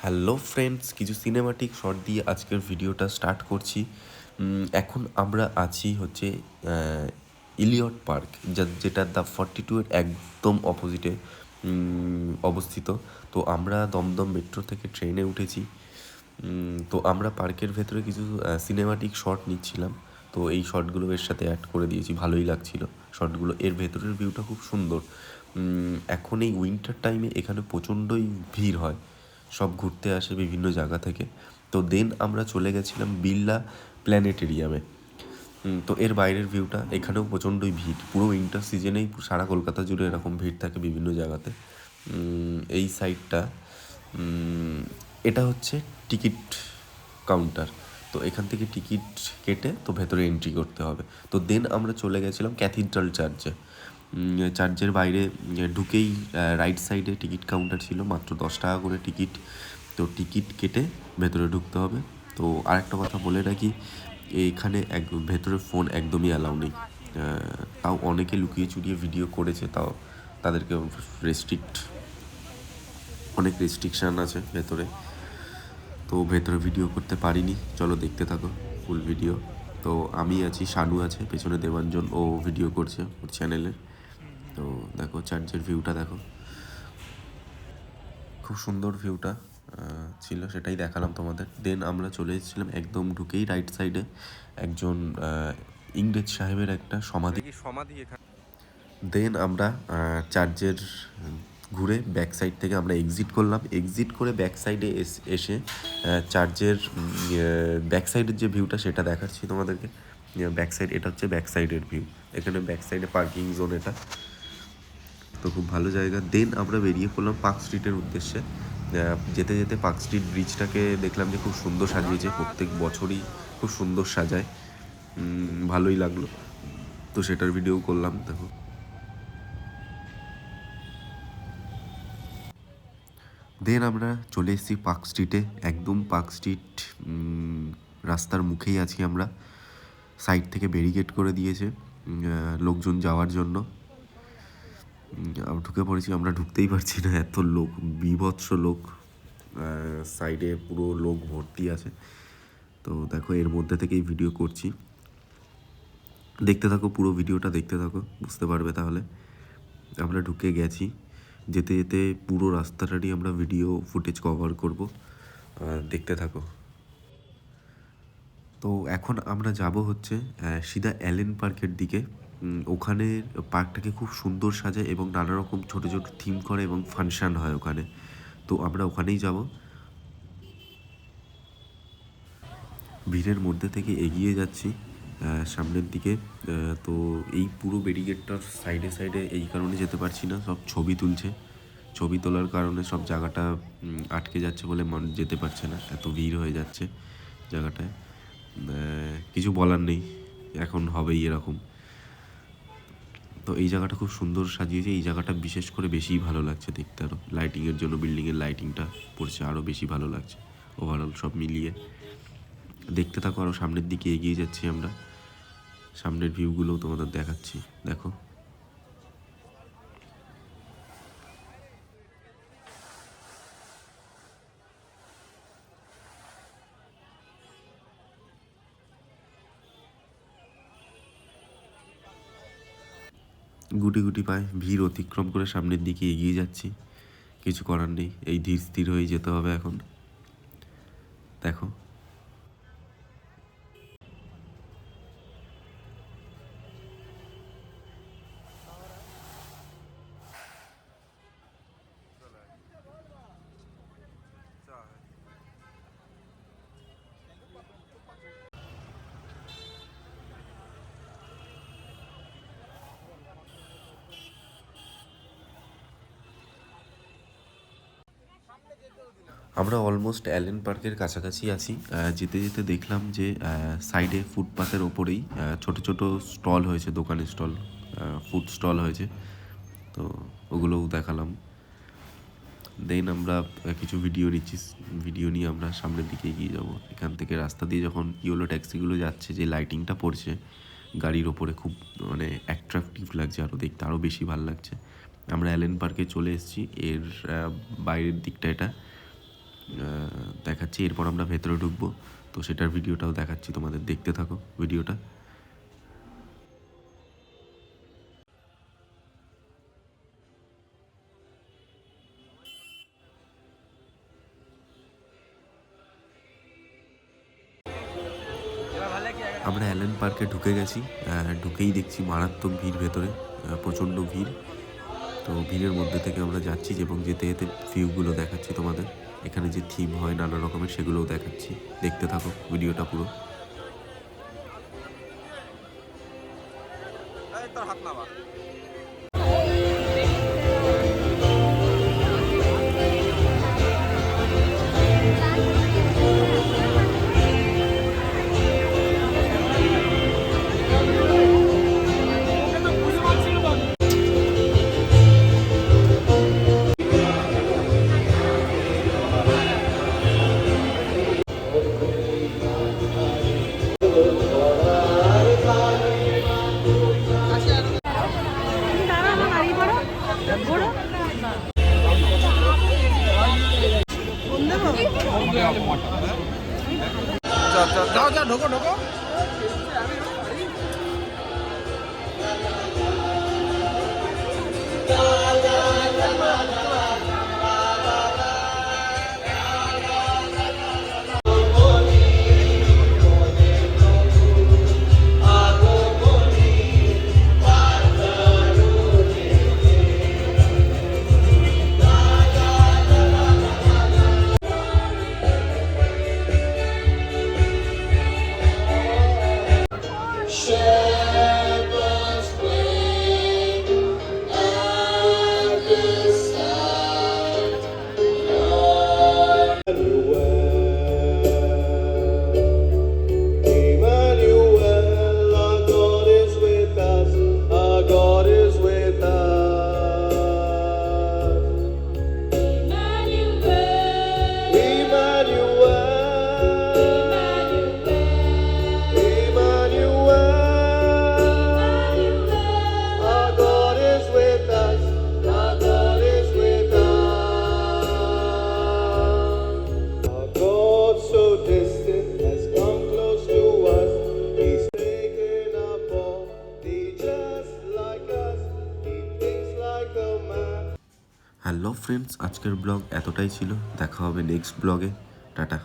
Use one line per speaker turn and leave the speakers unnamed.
Hello friends, কিছু cinematic shot দিয়ে আজকের ভিডিওটা স্টার্ট করছি। এখন আমরা আছি হচ্ছে ইলিয়ট পার্ক, যেটা দ্য 42 এর একদম অপোজিটে অবস্থিত। তো আমরা দমদম মেট্রো থেকে ট্রেনে উঠেছি। তো আমরা পার্কের ভেতরে কিছু সিনেমাটিক শট নিচ্ছিলাম। তো এই শটগুলো এর সাথে অ্যাড করে দিয়েছি, ভালোই লাগছিল শটগুলো। এর ভেতরের ভিউটা খুব সুন্দর। এখন এই উইন্টার টাইমে এখানে প্রচণ্ডই ভিড় হয়, সব ঘুরতে আসে বিভিন্ন জায়গা থেকে। তো দেন আমরা চলে গেছিলাম বিড়লা প্ল্যানেটেরিয়ামে। তো এর বাইরের ভিউটা, এখানেও প্রচণ্ডই ভিড়, পুরো উইন্টার সিজনেই সারা কলকাতা জুড়ে এরকম ভিড় থাকে বিভিন্ন জায়গাতে। এই সাইডটা, এটা হচ্ছে টিকিট কাউন্টার। তো এখান থেকে টিকিট কেটে তো ভেতরে এন্ট্রি করতে হবে। তো দেন আমরা চলে গেছিলাম ক্যাথিড্রাল চার্চে। চার্চের বাইরে ঢুকেই রাইট সাইডে টিকিট কাউন্টার ছিল, মাত্র 10 টাকা করে টিকিট। তো টিকিট কেটে ভেতরে ঢুকতে হবে। তো আরেকটা কথা বলে রাখি, এখানে ভেতরে ফোন একদমই অ্যালাউ নেই। তাও অনেকে লুকিয়ে চুরিয়ে ভিডিও করেছে, তাও তাদেরকে অনেক রেস্ট্রিকশান আছে ভেতরে। তো ভেতরে ভিডিও করতে পারিনি। চলো দেখতে থাকো ফুল ভিডিও। তো আমি আছি, শানু আছে পেছনে, দেবাঞ্জন ও ভিডিও করছে ওর চ্যানেলে। তো দেখো চার্চের ভিউটা দেখো, খুব সুন্দর ভিউটা ছিল, সেটাই দেখালাম তোমাদের। দেন আমরা চলে এসেছিলাম একদম ঢুকেই রাইট সাইডে একজন ইংরেজ সাহেবের একটা সমাধি। দেন আমরা চার্চের ঘুরে ব্যাক সাইড থেকে আমরা এক্সিট করলাম। এক্সিট করে ব্যাক সাইডে এসে চার্চের ব্যাক সাইডের যে ভিউটা সেটা দেখাচ্ছি তোমাদেরকে। ব্যাক সাইড, এটা হচ্ছে ব্যাক সাইডের ভিউ। এখানে ব্যাক সাইডে পার্কিং জোন এটা, তো খুব ভালো জায়গা। দেন আমরা বেরিয়ে পড়লাম পার্ক স্ট্রিটের উদ্দেশ্যে। যেতে যেতে পার্ক স্ট্রিট ব্রিজটাকে দেখলাম যে খুব সুন্দর সাজিয়েছে, প্রত্যেক বছরই খুব সুন্দর সাজায়, ভালোই লাগলো। তো সেটার ভিডিও করলাম, দেখো। দেন আমরা চলে এসেছি পার্ক স্ট্রিটে, একদম পার্ক স্ট্রিট রাস্তার মুখেই আছি আমরা। সাইড থেকে ব্যারিকেড করে দিয়েছে লোকজন যাওয়ার জন্য। ঢুকে পড়েছি, আমরা ঢুকতেই পারছি না, এত লোক, বীভৎস লোক। সাইডে পুরো লোক ভর্তি আছে। তো দেখো, এর মধ্যে থেকেই ভিডিও করছি, দেখতে থাকো, পুরো ভিডিওটা দেখতে থাকো, বুঝতে পারবে তাহলে। আমরা ঢুকে গেছি, যেতে যেতে পুরো রাস্তাটারই আমরা ভিডিও ফুটেজ কভার করব, দেখতে থাকো। তো এখন আমরা যাব হচ্ছে সিধা অ্যালেন পার্কের দিকে। ওখানে পার্কটাকে খুব সুন্দর সাজায় এবং নানা রকম ছোটো ছোটো থিম করে এবং ফাংশান হয় ওখানে। তো আমরা ওখানেই যাব। ভিড়ের মধ্যে থেকে এগিয়ে যাচ্ছি সামনের দিকে। তো এই পুরো ব্যারিকেডটার সাইডে সাইডে এই কারণে যেতে পারছি না, সব ছবি তুলছে। ছবি তোলার কারণে সব জায়গাটা আটকে যাচ্ছে বলে যেতে পারছে না, এত ভিড় হয়ে যাচ্ছে জায়গাটায়। কিছু বলার নেই, এখন হবেই এরকম। তো এই জায়গাটা খুব সুন্দর সাজিয়েছে, এই জায়গাটা বিশেষ করে বেশিই ভালো লাগছে দেখতে, আরও লাইটিংয়ের জন্য বিল্ডিংয়ের লাইটিংটা পড়ছে, আরও বেশি ভালো লাগছে ওভারঅল সব মিলিয়ে। দেখতে থাকো, আরও সামনের দিকে এগিয়ে যাচ্ছি আমরা, সামনের ভিউগুলোও তোমাদের দেখাচ্ছি, দেখো। গুটি গুটি পায়ে ভিড় অতিক্রম করে সামনের দিকে এগিয়ে যাচ্ছি, কিছু করার নেই, এই ধীর স্থির হয়ে যেতে হবে এখন, দেখো। আমরা অলমোস্ট অ্যালেন পার্কের কাছাকাছি আছি। যেতে যেতে দেখলাম যে সাইডে ফুটপাথের ওপরেই ছোট ছোট স্টল হয়েছে, দোকানের স্টল, ফুড স্টল হয়েছে, তো ওগুলোও দেখালাম। দেন আমরা কিছু ভিডিও নিয়ে আমরা সামনের দিকে এগিয়ে যাব। এখান থেকে রাস্তা দিয়ে যখন ইয়েলো ট্যাক্সিগুলো যাচ্ছে, যে লাইটিংটা পড়ছে গাড়ির ওপরে, খুব মানে অ্যাট্রাকটিভ লাগছে, আরও দেখতে আরও বেশি ভালো লাগছে। আমরা অ্যালেন পার্কে চলে এসেছি, এর বাইরের দিকটা এটা। দেখাচ্ছি। এরপর আমরা ভেতরে ঢুকবো, তো সেটার ভিডিওটাও দেখাচ্ছি তোমাদের, দেখতে থাকো ভিডিওটা। আমরা অ্যালেন পার্কে ঢুকে গেছি। ঢুকেই দেখছি মারাত্মক ভিড় ভেতরে, প্রচণ্ড ভিড়। তো ভিড়ের মধ্যে থেকে আমরা যাচ্ছি এবং যেতে যেতে ভিউগুলো দেখাচ্ছি তোমাদের। এখানে যে থিম হয় নানা রকমের, সেগুলোও দেখাচ্ছি, দেখতে থাকো ভিডিওটা পুরো।
যাও যাও ঢোকো ঢোকো।
হ্যালো ফ্রেন্ডস, আজকের ব্লগ এতটাই ছিল। দেখা হবে নেক্সট ব্লগে। টাটা।